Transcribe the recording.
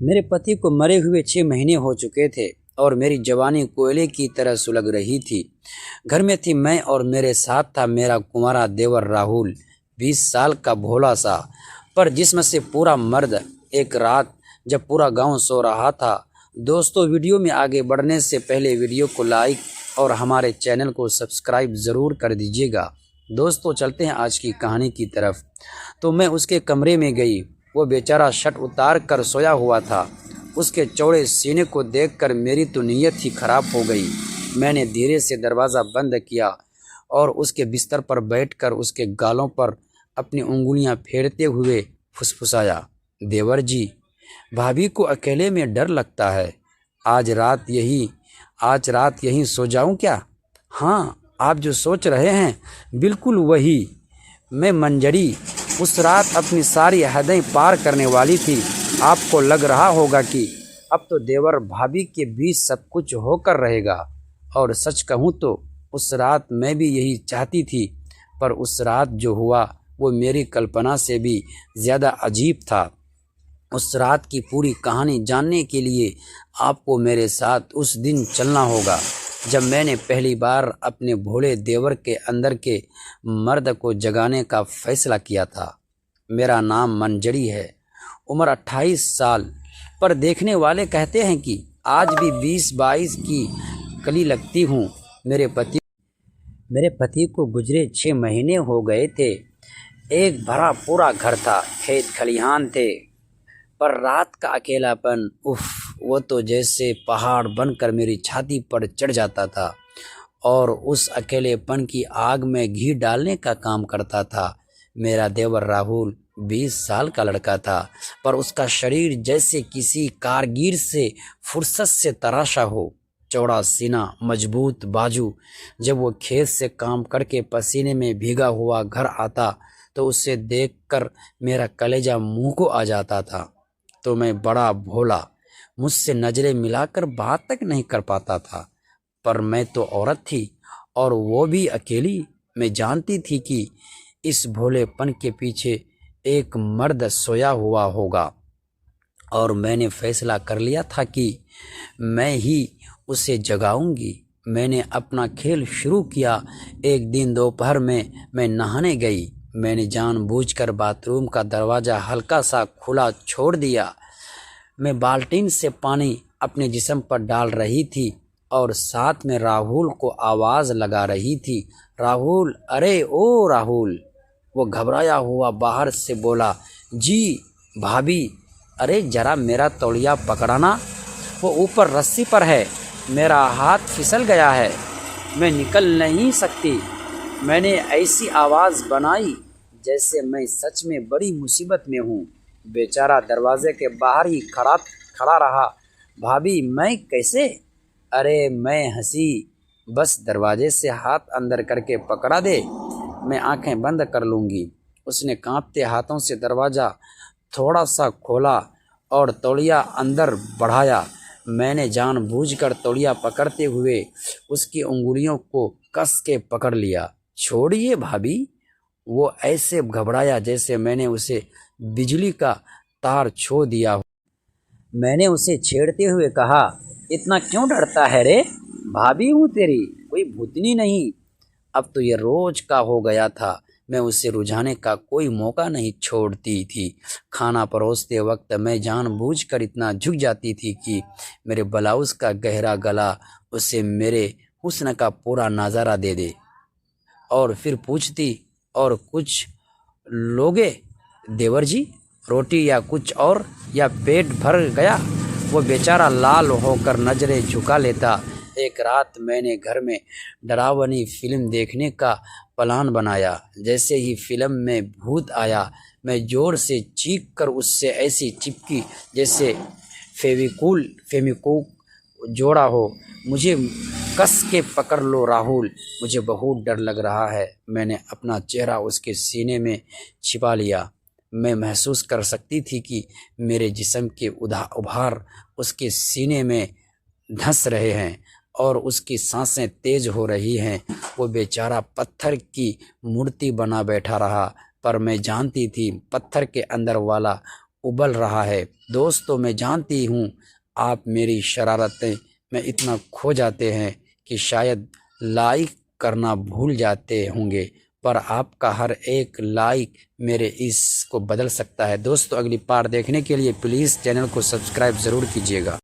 मेरे पति को मरे हुए 6 महीने हो चुके थे और मेरी जवानी कोयले की तरह सुलग रही थी। घर में थी मैं और मेरे साथ था मेरा कुंवारा देवर राहुल, 20 साल का भोला सा पर जिस्म से पूरा मर्द। एक रात जब पूरा गांव सो रहा था, दोस्तों वीडियो में आगे बढ़ने से पहले वीडियो को लाइक और हमारे चैनल को सब्सक्राइब ज़रूर कर दीजिएगा। दोस्तों चलते हैं आज की कहानी की तरफ। तो मैं उसके कमरे में गई। वो बेचारा शर्ट उतार कर सोया हुआ था। उसके चौड़े सीने को देखकर मेरी तो नीयत ही खराब हो गई। मैंने धीरे से दरवाज़ा बंद किया और उसके बिस्तर पर बैठकर उसके गालों पर अपनी उंगलियां फेरते हुए फुसफुसाया, देवर जी, भाभी को अकेले में डर लगता है। आज रात यहीं सो जाऊं क्या? हाँ, आप जो सोच रहे हैं बिल्कुल वही। मैं मंजरी उस रात अपनी सारी हदें पार करने वाली थी। आपको लग रहा होगा कि अब तो देवर भाभी के बीच सब कुछ होकर रहेगा, और सच कहूँ तो उस रात मैं भी यही चाहती थी। पर उस रात जो हुआ वो मेरी कल्पना से भी ज़्यादा अजीब था। उस रात की पूरी कहानी जानने के लिए आपको मेरे साथ उस दिन चलना होगा जब मैंने पहली बार अपने भोले देवर के अंदर के मर्द को जगाने का फैसला किया था। मेरा नाम मंजरी है, उम्र 28 साल, पर देखने वाले कहते हैं कि आज भी 20-22 की कली लगती हूँ। मेरे पति को गुजरे 6 महीने हो गए थे। एक भरा पूरा घर था, खेत खलिहान थे, पर रात का अकेलापन, उफ, वो तो जैसे पहाड़ बनकर मेरी छाती पर चढ़ जाता था और उस अकेलेपन की आग में घी डालने का काम करता था। मेरा देवर राहुल 20 साल का लड़का था, पर उसका शरीर जैसे किसी कारगिर से फुर्सत से तराशा हो। चौड़ा सीना, मजबूत बाजू। जब वो खेत से काम करके पसीने में भीगा हुआ घर आता तो उसे देखकर मेरा कलेजा मुंह को आ जाता था। तो मैं बड़ा भोला, मुझसे नजरें मिलाकर बात तक नहीं कर पाता था। पर मैं तो औरत थी और वो भी अकेली। मैं जानती थी कि इस भोलेपन के पीछे एक मर्द सोया हुआ होगा, और मैंने फैसला कर लिया था कि मैं ही उसे जगाऊंगी। मैंने अपना खेल शुरू किया। एक दिन दोपहर में मैं नहाने गई। मैंने जानबूझकर बाथरूम का दरवाज़ा हल्का सा खुला छोड़ दिया। मैं बाल्टीन से पानी अपने जिस्म पर डाल रही थी और साथ में राहुल को आवाज़ लगा रही थी, राहुल, अरे ओ राहुल। वो घबराया हुआ बाहर से बोला, जी भाभी, अरे ज़रा मेरा तौलिया पकड़ना, वो ऊपर रस्सी पर है, मेरा हाथ फिसल गया है, मैं निकल नहीं सकती। मैंने ऐसी आवाज़ बनाई जैसे मैं सच में बड़ी मुसीबत में हूँ। बेचारा दरवाजे के बाहर ही खड़ा रहा, भाभी मैं कैसे? अरे मैं हंसी, बस दरवाजे से हाथ अंदर करके पकड़ा दे, मैं आंखें बंद कर लूँगी। उसने कांपते हाथों से दरवाज़ा थोड़ा सा खोला और तौलिया अंदर बढ़ाया। मैंने जानबूझकर तौलिया पकड़ते हुए उसकी उंगलियों को कस के पकड़ लिया। छोड़िए भाभी। वो ऐसे घबराया जैसे मैंने उसे बिजली का तार छू दिया हो। मैंने उसे छेड़ते हुए कहा, इतना क्यों डरता है रे? भाभी हूँ तेरी, कोई भूतनी नहीं। अब तो ये रोज का हो गया था। मैं उसे रुझाने का कोई मौका नहीं छोड़ती थी। खाना परोसते वक्त मैं जानबूझकर इतना झुक जाती थी कि मेरे ब्लाउज़ का गहरा गला उसे मेरे हुस्न का पूरा नज़ारा दे दे, और फिर पूछती, और कुछ लोगे देवर जी, रोटी या कुछ और, या पेट भर गया? वो बेचारा लाल होकर नजरें झुका लेता। एक रात मैंने घर में डरावनी फिल्म देखने का प्लान बनाया। जैसे ही फिल्म में भूत आया, मैं जोर से चीख कर उससे ऐसी चिपकी जैसे फेविकोल जोड़ा हो। मुझे कस के पकड़ लो राहुल, मुझे बहुत डर लग रहा है। मैंने अपना चेहरा उसके सीने में छिपा लिया। मैं महसूस कर सकती थी कि मेरे जिस्म के उभार उसके सीने में धंस रहे हैं और उसकी सांसें तेज हो रही हैं। वो बेचारा पत्थर की मूर्ति बना बैठा रहा, पर मैं जानती थी पत्थर के अंदर वाला उबल रहा है। दोस्तों, मैं जानती हूँ आप मेरी शरारतें में इतना खो जाते हैं कि शायद लाइक करना भूल जाते होंगे, पर आपका हर एक लाइक मेरे इसको बदल सकता है। दोस्तों, अगली पार्ट देखने के लिए प्लीज़ चैनल को सब्सक्राइब ज़रूर कीजिएगा।